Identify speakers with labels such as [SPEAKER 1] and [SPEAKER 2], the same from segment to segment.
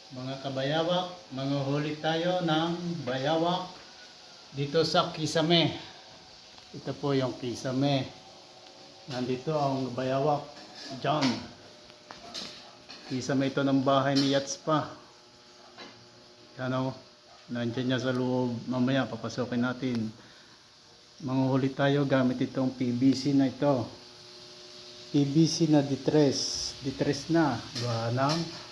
[SPEAKER 1] Mga kabayawak, manguhuli tayo ng bayawak dito sa Kisame. Ito po yung Kisame. Nandito ang bayawak dyan. Kisame ito ng bahay ni Yats pa. Yan o, nandyan niya sa loob. Mamaya papasokin natin. Manguhuli tayo gamit itong PVC na ito. PVC na distress. Distress na. Gawa ng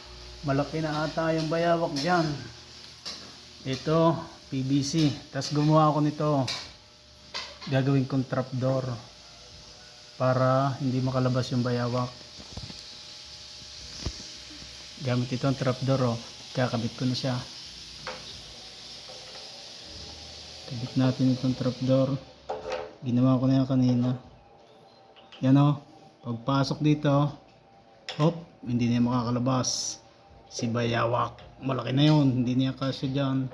[SPEAKER 1] malaki na ata yung bayawak dyan. Ito PVC. Tapos gumawa ako nito. Gagawin kong trapdoor para hindi makalabas yung bayawak. Gamit ito ang trapdoor. Kakabit ko na siya. Kabit natin itong trapdoor. Ginawa ko na yan kanina. Yan o. Pagpasok dito, hop, hindi na makakalabas. Si bayawak. Malaki na yun. Hindi niya kasya dyan.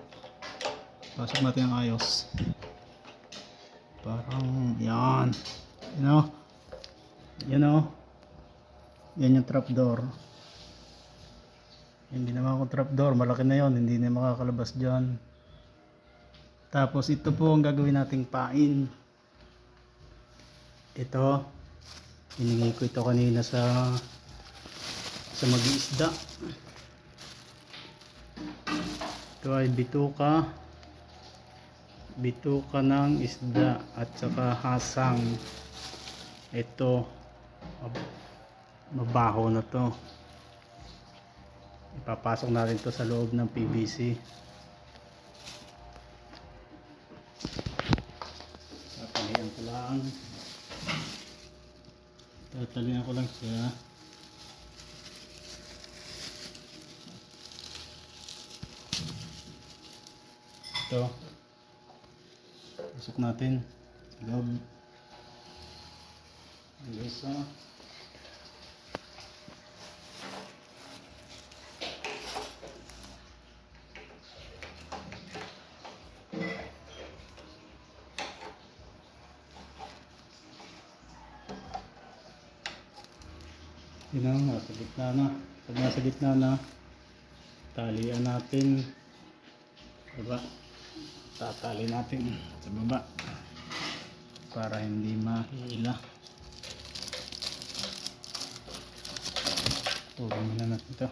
[SPEAKER 1] Pasok natin ang ayos. Parang yan. Yan o. Yan o. Yan yung trapdoor. Yung ginawa ko trapdoor. Malaki na yun. Hindi na makakalabas dyan. Tapos ito po ang gagawin nating pain. Ito. Hiningi ko ito kanina sa mag-iisda. Ito ay bituka ng isda at saka hasang. Ito mabaho na to. Ipapasok natin to sa loob ng PVC. Tatalian ko lang siya. Ito. Pasok natin. Loob. Isa. Yun ang nasa gitna na. Pag nasa gitna na, talian natin baba. Tatali natin sa baba para hindi mahila. Tulong muna natin ito.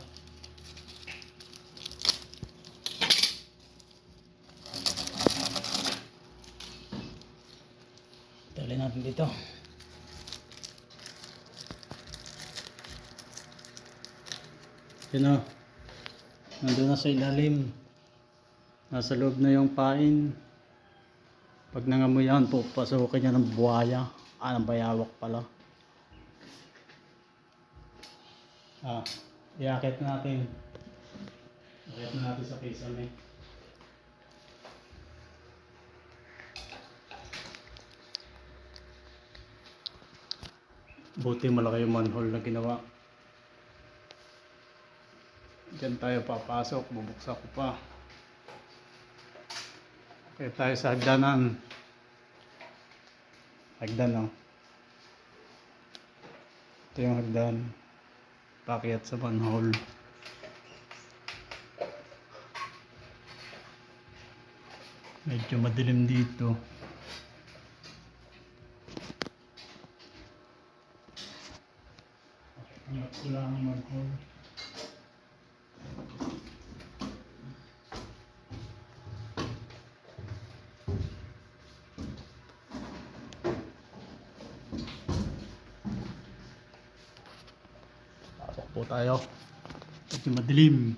[SPEAKER 1] Tali natin dito. Yun o. Nandun na sa ilalim. Nasa loob na yung pain. Pag nangamoy yan, pupasukin niya ng buhaya. Ng bayawak pala. Iakit natin. Iakit natin sa kisame. Buti malaki yung manhole na ginawa. Diyan tayo papasok. Bubuksan ko pa. Kaya tayo sa hagdanan. Hagdan o. Ito yung hagdan. Pakyat sa manhole. Medyo madilim dito. Pakyat ko lang ang manhole. Po tayo. Medyo madilim.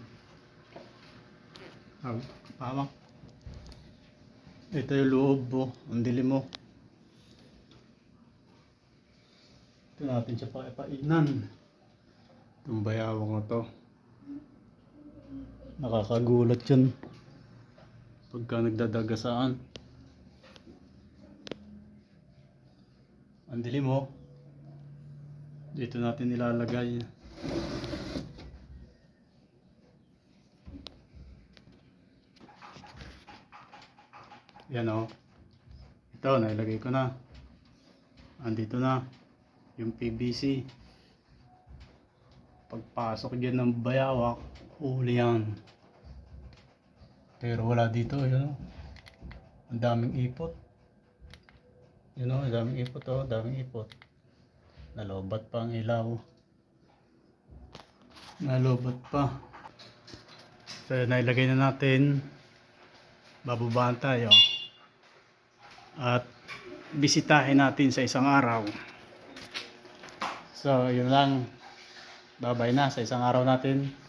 [SPEAKER 1] Pawang. Ito yung loob po. Ang dilim mo. Ito natin siya painan. Itong bayawang na to. Nakakagulat yun. Pagka nagdadagasaan. Ang dilim mo. Dito natin nilalagay. Yan o. Ito, nailagay ko na. Andito na yung PVC. Pagpasok dyan ng bayawak, Huli yan. Pero wala dito, yun o. Ang daming ipot. Yun o, ang daming ipot o, daming ipot. Nalobat pa ang ilaw. Nalobat pa. So, nailagay na natin. Bababaan tayo. At bisitahin natin sa isang araw. So, yun lang. Babay na sa isang araw natin.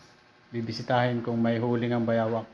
[SPEAKER 1] Bibisitahin kung may huling ang bayawak.